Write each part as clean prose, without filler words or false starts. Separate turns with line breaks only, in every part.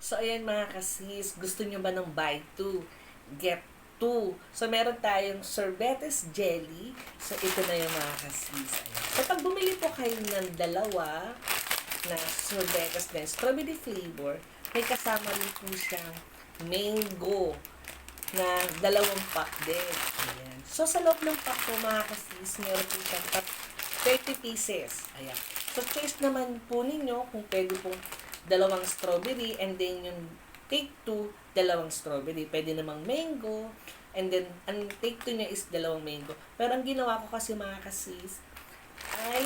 So, ayan mga kasis, gusto nyo ba ng buy 2, get 2? So, meron tayong sorbetes jelly. So, ito na yung mga kasis. Ayan. So, pag bumili po kayo ng dalawa na sorbetes na strawberry flavor, may kasama rin po siyang mango na dalawang pack din. Ayan. So, sa loob ng pack po mga kasis, meron po siyang 30 pieces. Ayan. So, choice naman po ninyo kung pwede pong dalawang strawberry and then yung take 2, dalawang strawberry. Pwede namang mango and then ang take 2 niya is dalawang mango. Pero ang ginawa ko kasi mga kasis ay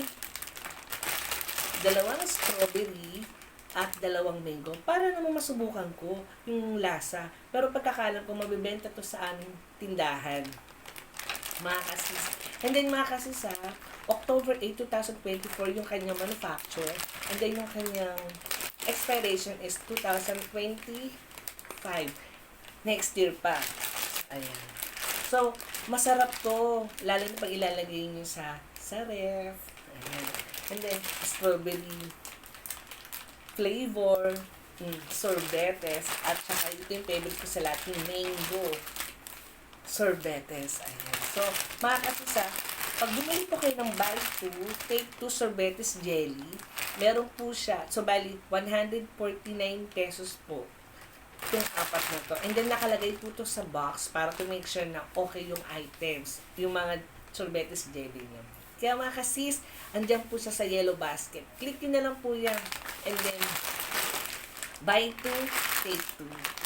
dalawang strawberry at dalawang mango para naman masubukan ko yung lasa. Pero pagkakalam ko mabibenta to sa aming tindahan. Mga kasis. And then mga kasis October 8, 2024 yung kanyang manufacture. And then yung kanyang expiration is 2025. Next year pa. Ayan. So, masarap to. Lalo na pag ilalagay nyo sa ref. Ayan. And then, strawberry flavor, sorbetes, at saka ito yung favorite ko sa lahat, yung mango sorbetes. Ayan. So, mga kasisa, pag bumili po kayo ng buy 2, take 2 sorbetes jelly, meron po siya, so bali, 149 pesos po itong apat na to. And then, nakalagay po to sa box para to make sure na okay yung items, yung mga sorbetes jelly niyo. Kaya mga kasis, andyan po siya sa yellow basket. Click nyo na lang po yan. And then, buy 2, take 2.